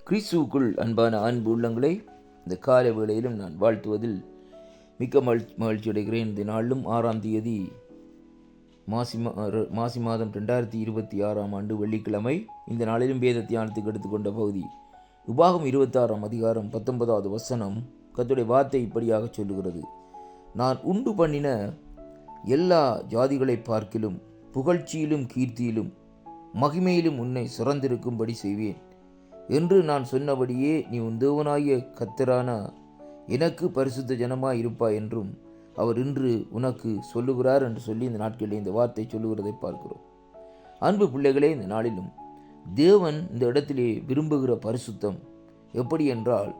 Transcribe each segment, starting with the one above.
கிறிஸ்துவுக்குள் அன்பான அன்பு உள்ளங்களை இந்த கால வேளையிலும் நான் வாழ்த்துவதில் மிக்க மகிழ்ச்சி அடைகிறேன். இந்த நாளிலும் 6ஆம் தேதி மாசி மாதம் 2026ஆம் ஆண்டு வெள்ளிக்கிழமை. இந்த நாளிலும் வேத தியானத்துக்கு எடுத்துக்கொண்ட பகுதி உபாகம் 26ஆம் அதிகாரம் 19வது வசனம். கர்த்தருடைய வார்த்தை இப்படியாக சொல்லுகிறது: நான் உண்டு பண்ணின எல்லா ஜாதிகளை பார்க்கிலும் புகழ்ச்சியிலும் கீர்த்தியிலும் மகிமையிலும் உன்னை சிறந்திருக்கும்படி செய்வேன் என்று நான் சொன்னபடியே நீ உன் தேவனாகிய கர்த்தரான எனக்கு பரிசுத்த ஜனமாய் இருப்பாய் என்றும் அவர் இன்று உனக்கு சொல்லுகிறார் என்று சொல்லி இந்த நாட்களில் இந்த வார்த்தை சொல்லுகிறதை பார்க்கிறோம். அன்பு பிள்ளைகளே, இந்த நாளிலும் தேவன் இந்த இடத்திலே விரும்புகிற பரிசுத்தம் எப்படி என்றால்,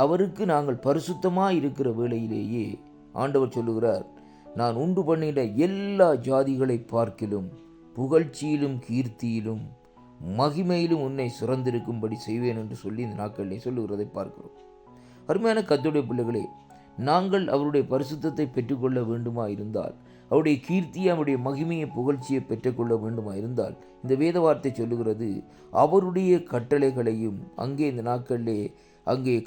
அவருக்கு நாங்கள் பரிசுத்தமாய் இருக்கிற வேளையிலேயே ஆண்டவர் சொல்லுகிறார், நான் உண்டு பண்ணின எல்லா ஜாதிகளை பார்க்கிலும் புகழ்ச்சியிலும் கீர்த்தியிலும் மகிமையிலும் உன்னை சிறந்திருக்கும்படி செய்வேன் என்று சொல்லி இந்த நாட்களிலே சொல்லுகிறதை பார்க்கிறோம். அருமையான கர்த்தருடைய பிள்ளைகளே, நாங்கள் அவருடைய பரிசுத்தத்தை பெற்றுக்கொள்ள வேண்டுமா இருந்தால், அவருடைய கீர்த்தியை, அவருடைய மகிமையை, புகழ்ச்சியை பெற்றுக்கொள்ள வேண்டுமா இருந்தால், இந்த வேத வார்த்தை சொல்லுகிறது, அவருடைய கட்டளைகளையும் இந்த நாட்களிலே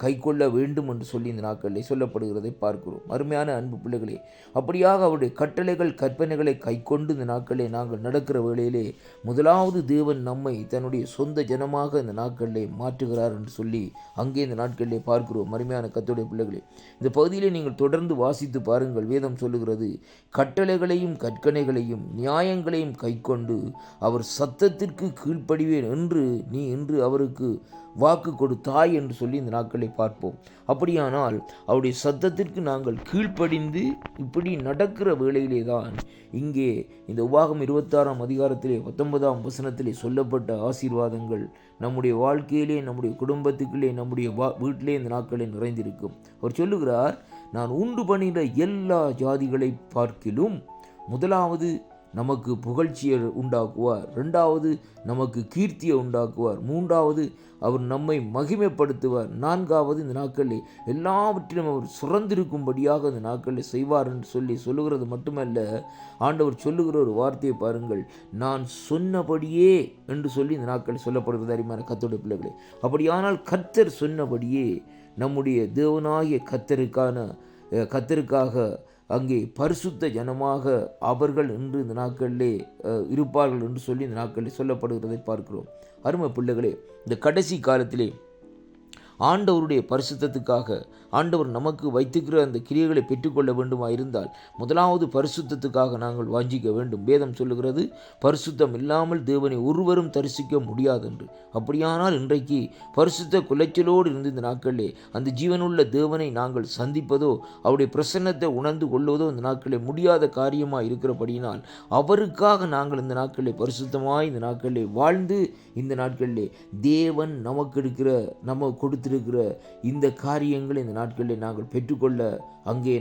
கை கொள்ள வேண்டும் என்று சொல்லி இந்த நாட்களிலே சொல்லப்படுகிறதை பார்க்கிறோம். அருமையான அன்பு பிள்ளைகளே, அப்படியாக அவருடைய கட்டளைகள் கற்பனைகளை கை கொண்டு இந்த நாட்களிலே நாங்கள் நடக்கிற வேளையிலே முதலாவது தேவன் நம்மை தன்னுடைய சொந்த ஜனமாக இந்த நாட்களிலே மாற்றுகிறார் என்று சொல்லி இந்த நாட்களிலே பார்க்கிறோம். அருமையான கர்த்தருடைய பிள்ளைகளே, இந்த பகுதியிலே நீங்கள் தொடர்ந்து வாசித்து பாருங்கள். வேதம் சொல்லுகிறது, கட்டளைகளையும் கற்பனைகளையும் நியாயங்களையும் கை கொண்டு அவர் சத்தத்திற்கு கீழ்ப்படிவேன் என்று நீ இன்று அவருக்கு வாக்கு கொடுத்தாய் என்று சொல்லி இந்த நாட்களை பார்ப்போம். அப்படியானால் அவருடைய சத்தத்திற்கு நாங்கள் கீழ்ப்படிந்து இப்படி நடக்கிற வேளையிலே தான் இங்கே இந்த உபாகம் 26ஆம் அதிகாரத்திலே 19ஆம் வசனத்திலே சொல்லப்பட்ட ஆசீர்வாதங்கள் நம்முடைய வாழ்க்கையிலே, நம்முடைய குடும்பத்துக்குள்ளே, நம்முடைய வீட்டிலே இந்த நாட்களை நிறைந்திருக்கும். அவர் சொல்லுகிறார், நான் உண்டு பண்ணின எல்லா ஜாதிகளை பார்க்கிலும் முதலாவது நமக்கு புகழ்ச்சியை உண்டாக்குவார், 2வது நமக்கு கீர்த்தியை உண்டாக்குவார், 3வது அவர் நம்மை மகிமைப்படுத்துவார், 4வது இந்த நாட்களில் எல்லாவற்றிலும் அவர் சுரந்திருக்கும்படியாக இந்த நாட்களில் செய்வார் என்று சொல்லி சொல்லுகிறது மட்டுமல்ல, ஆண்டவர் சொல்லுகிற ஒரு வார்த்தையை பாருங்கள், நான் சொன்னபடியே என்று சொல்லி இந்த நாட்களில் சொல்லப்படுகிறது. அருமையான கர்த்தருடைய பிள்ளைகளே, அப்படியானால் கர்த்தர் சொன்னபடியே நம்முடைய தேவனாகிய கர்த்தருக்காக பரிசுத்த ஜனமாக அவர்கள் இன்று இந்த நாட்களிலே இருப்பார்கள் என்று சொல்லி இந்த நாட்களில் சொல்லப்படுகிறதை பார்க்கிறோம். அருமை பிள்ளைகளே, இந்த கடைசி காலத்திலே ஆண்டவருடைய பரிசுத்தத்துக்காக ஆண்டவர் நமக்கு வைத்துக்கிற அந்த கிரியைகளை பெற்றுக்கொள்ள வேண்டுமா இருந்தால் முதலாவது பரிசுத்தத்துக்காக நாங்கள் வாஞ்சிக்க வேண்டும். வேதம் சொல்லுகிறது, பரிசுத்தம் இல்லாமல் தேவனை ஒருவரும் தரிசிக்க முடியாது என்று. அப்படியானால் இன்றைக்கு பரிசுத்த குலைச்சலோடு இருந்து இந்த நாட்களிலே அந்த ஜீவனுள்ள தேவனை நாங்கள் சந்திப்பதோ அவருடைய பிரசன்னத்தை உணர்ந்து கொள்வதோ இந்த நாட்களிலே முடியாத காரியமாக இருக்கிறபடியினால் அவருக்காக நாங்கள் இந்த நாட்களிலே பரிசுத்தமாய் இந்த நாட்களிலே வாழ்ந்து இந்த நாட்களிலே தேவன் நமக்கு கொடுத்திருக்கிற இந்த காரியங்களை இந்த நாட்களில் நாங்கள் பெற்றுக்கொள்ள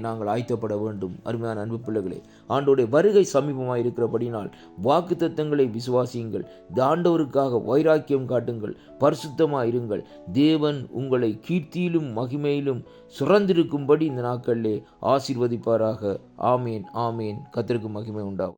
நாங்கள் ஆயத்தப்பட வேண்டும். அருமையான அன்பு பிள்ளைகளே, ஆண்டோடைய வருகை சமீபமாக இருக்கிறபடினால் வாக்குத்தத்தங்களை விசுவாசியுங்கள், ஆண்டவருக்காக வைராக்கியம் காட்டுங்கள், பரிசுத்தமாக இருங்கள். தேவன் உங்களை கீர்த்தியிலும் மகிமையிலும் சுரந்திருக்கும்படி இந்த நாட்களிலே ஆசீர்வதிப்பாராக. ஆமேன், ஆமேன். கர்த்தருக்கு மகிமை உண்டாகும்.